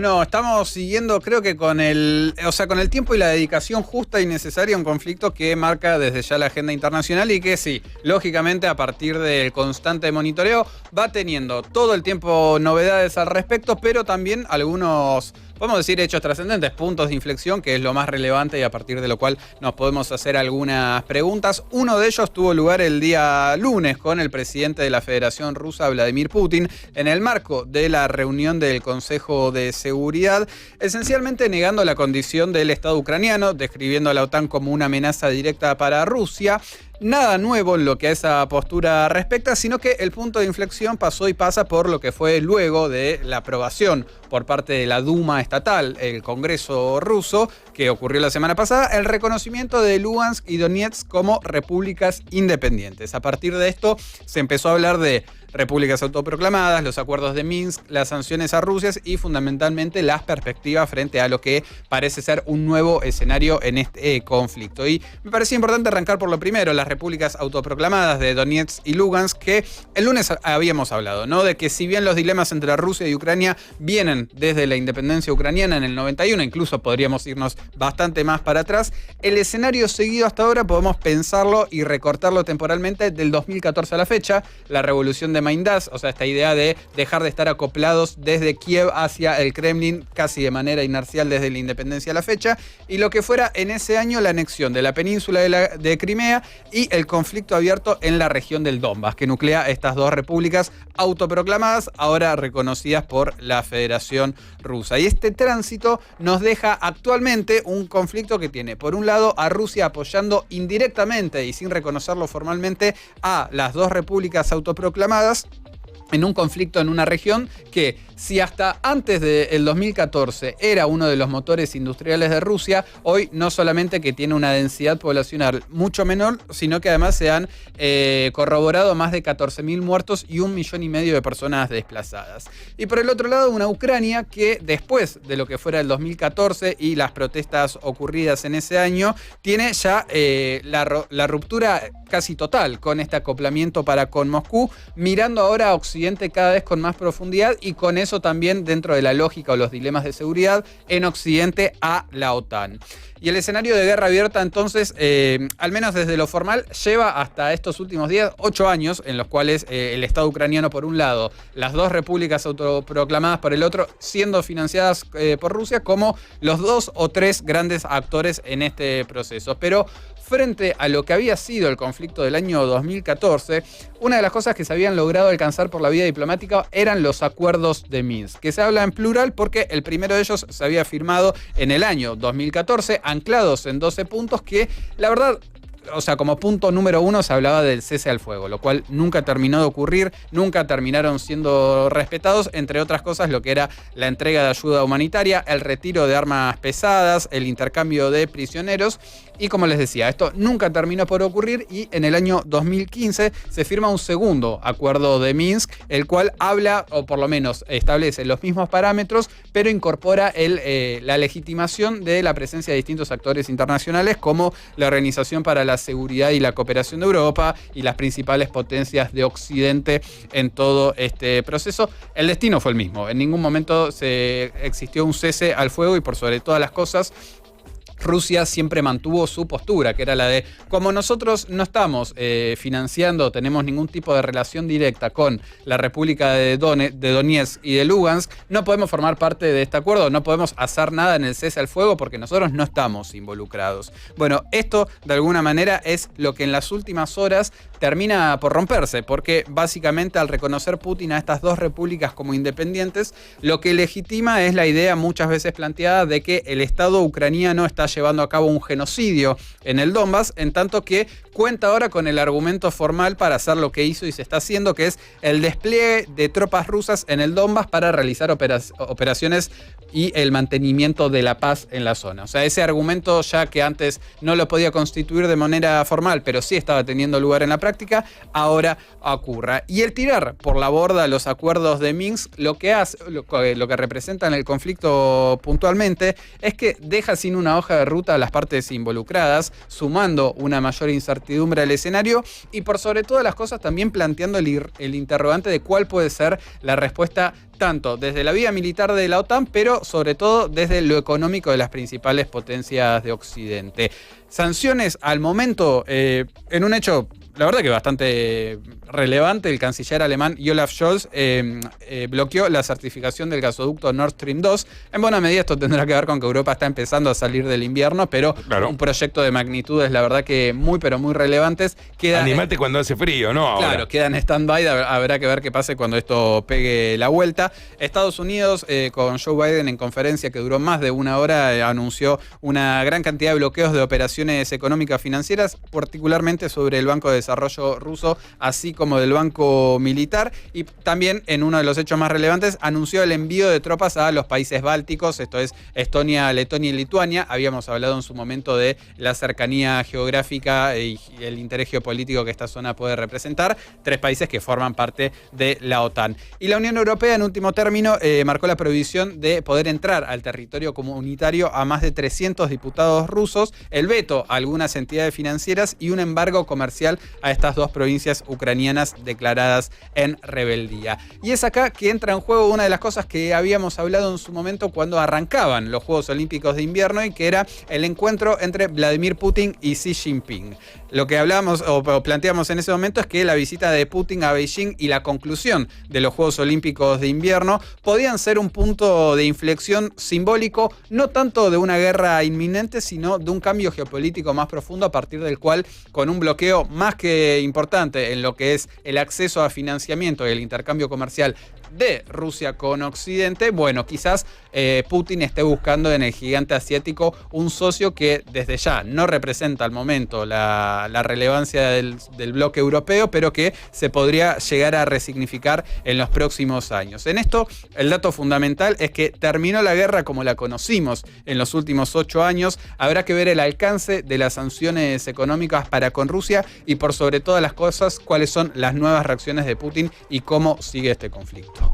No, estamos siguiendo, creo que con el tiempo y la dedicación justa y necesaria a un conflicto que marca desde ya la agenda internacional y que sí, lógicamente a partir del constante monitoreo va teniendo todo el tiempo novedades al respecto, pero también algunos, podemos decir, hechos trascendentes, puntos de inflexión, que es lo más relevante y a partir de lo cual nos podemos hacer algunas preguntas. Uno de ellos tuvo lugar el día lunes con el presidente de la Federación Rusa, Vladimir Putin, en el marco de la reunión del Consejo de Seguridad, esencialmente negando la condición del Estado ucraniano, describiendo a la OTAN como una amenaza directa para Rusia. Nada nuevo en lo que a esa postura respecta, sino que el punto de inflexión pasó y pasa por lo que fue luego de la aprobación por parte de la Duma estatal, el Congreso ruso, que ocurrió la semana pasada, el reconocimiento de Lugansk y Donetsk como repúblicas independientes. A partir de esto se empezó a hablar de repúblicas autoproclamadas, los acuerdos de Minsk, las sanciones a Rusia y fundamentalmente las perspectivas frente a lo que parece ser un nuevo escenario en este conflicto. Y me parecía importante arrancar por lo primero, las repúblicas autoproclamadas de Donetsk y Lugansk, que el lunes habíamos hablado, ¿no? De que si bien los dilemas entre Rusia y Ucrania vienen desde la independencia ucraniana en el 91, incluso podríamos irnos bastante más para atrás, el escenario seguido hasta ahora podemos pensarlo y recortarlo temporalmente del 2014 a la fecha, la revolución de Maindás, o sea, esta idea de dejar de estar acoplados desde Kiev hacia el Kremlin casi de manera inercial desde la independencia a la fecha, y lo que fuera en ese año la anexión de la península de Crimea y el conflicto abierto en la región del Donbass, que nuclea estas dos repúblicas autoproclamadas, ahora reconocidas por la Federación Rusa. Y este tránsito nos deja actualmente un conflicto que tiene, por un lado, a Rusia apoyando indirectamente y sin reconocerlo formalmente a las dos repúblicas autoproclamadas, en un conflicto en una región que, si hasta antes del 2014 era uno de los motores industriales de Rusia, hoy no solamente que tiene una densidad poblacional mucho menor, sino que además se han corroborado más de 14.000 muertos y 1,5 millones de personas desplazadas. Y por el otro lado, una Ucrania que después de lo que fuera el 2014 y las protestas ocurridas en ese año, tiene ya la ruptura casi total con este acoplamiento para con Moscú, mirando ahora a Occidente cada vez con más profundidad y con eso también dentro de la lógica o los dilemas de seguridad en Occidente a la OTAN. Y el escenario de guerra abierta entonces, al menos desde lo formal, lleva hasta estos últimos días 8 años en los cuales el Estado ucraniano por un lado, las dos repúblicas autoproclamadas por el otro, siendo financiadas por Rusia como los 2 o 3 grandes actores en este proceso. Pero frente a lo que había sido el conflicto del año 2014, una de las cosas que se habían logrado alcanzar por la vía diplomática eran los acuerdos de Minsk, que se habla en plural porque el primero de ellos se había firmado en el año 2014, anclados en 12 puntos que, la verdad, o sea, como punto número 1 se hablaba del cese al fuego, lo cual nunca terminó de ocurrir, nunca terminaron siendo respetados, entre otras cosas lo que era la entrega de ayuda humanitaria, el retiro de armas pesadas, el intercambio de prisioneros y, como les decía, esto nunca terminó por ocurrir y en el año 2015 se firma un segundo acuerdo de Minsk, el cual habla, o por lo menos establece los mismos parámetros, pero incorpora la legitimación de la presencia de distintos actores internacionales como la Organización para la Seguridad y la Cooperación de Europa y las principales potencias de Occidente en todo este proceso. El destino fue el mismo. En ningún momento existió un cese al fuego y, por sobre todas las cosas, Rusia siempre mantuvo su postura, que era la de, como nosotros no estamos financiando, tenemos ningún tipo de relación directa con la República de Donetsk y de Lugansk, no podemos formar parte de este acuerdo, no podemos hacer nada en el cese al fuego porque nosotros no estamos involucrados. Bueno, esto de alguna manera es lo que en las últimas horas termina por romperse, porque básicamente al reconocer Putin a estas dos repúblicas como independientes, lo que legitima es la idea muchas veces planteada de que el Estado ucraniano está llevando a cabo un genocidio en el Donbass, en tanto que cuenta ahora con el argumento formal para hacer lo que hizo y se está haciendo, que es el despliegue de tropas rusas en el Donbass para realizar operaciones y el mantenimiento de la paz en la zona. O sea, ese argumento, ya que antes no lo podía constituir de manera formal, pero sí estaba teniendo lugar en la práctica, ahora ocurra. Y el tirar por la borda los acuerdos de Minsk, lo que representa en el conflicto puntualmente, es que deja sin una hoja hoja de ruta a las partes involucradas, sumando una mayor incertidumbre al escenario y por sobre todas las cosas también planteando el interrogante de cuál puede ser la respuesta tanto desde la vía militar de la OTAN, pero sobre todo desde lo económico de las principales potencias de Occidente. Sanciones al momento, en un hecho, la verdad que bastante relevante, el canciller alemán Olaf Scholz bloqueó la certificación del gasoducto Nord Stream 2. En buena medida esto tendrá que ver con que Europa está empezando a salir del invierno, pero claro, un proyecto de magnitudes, la verdad que muy, pero muy relevantes. Animate cuando hace frío, ¿no? Claro, ahora queda en stand-by, habrá que ver qué pase cuando esto pegue la vuelta. Estados Unidos, con Joe Biden en conferencia que duró más de una hora, anunció una gran cantidad de bloqueos de operaciones económicas financieras, particularmente sobre el Banco de Desarrollo ruso, así como del Banco Militar, y también en uno de los hechos más relevantes anunció el envío de tropas a los países bálticos, esto es Estonia, Letonia y Lituania. Habíamos hablado en su momento de la cercanía geográfica y el interés geopolítico que esta zona puede representar, 3 países que forman parte de la OTAN. Y la Unión Europea, en último término, marcó la prohibición de poder entrar al territorio comunitario a más de 300 diputados rusos, el veto a algunas entidades financieras y un embargo comercial a estas 2 provincias ucranianas declaradas en rebeldía. Y es acá que entra en juego una de las cosas que habíamos hablado en su momento cuando arrancaban los Juegos Olímpicos de Invierno, y que era el encuentro entre Vladimir Putin y Xi Jinping. Lo que hablábamos o planteamos en ese momento es que la visita de Putin a Beijing y la conclusión de los Juegos Olímpicos de Invierno podían ser un punto de inflexión simbólico, no tanto de una guerra inminente, sino de un cambio geopolítico más profundo, a partir del cual, con un bloqueo más que importante en lo que es el acceso a financiamiento y el intercambio comercial de Rusia con Occidente, bueno, quizás Putin esté buscando en el gigante asiático un socio que desde ya no representa al momento la relevancia del bloque europeo, pero que se podría llegar a resignificar en los próximos años. En esto, el dato fundamental es que terminó la guerra como la conocimos en los últimos 8 años. Habrá que ver el alcance de las sanciones económicas para con Rusia y, por sobre todas las cosas, cuáles son las nuevas reacciones de Putin y cómo sigue este conflicto.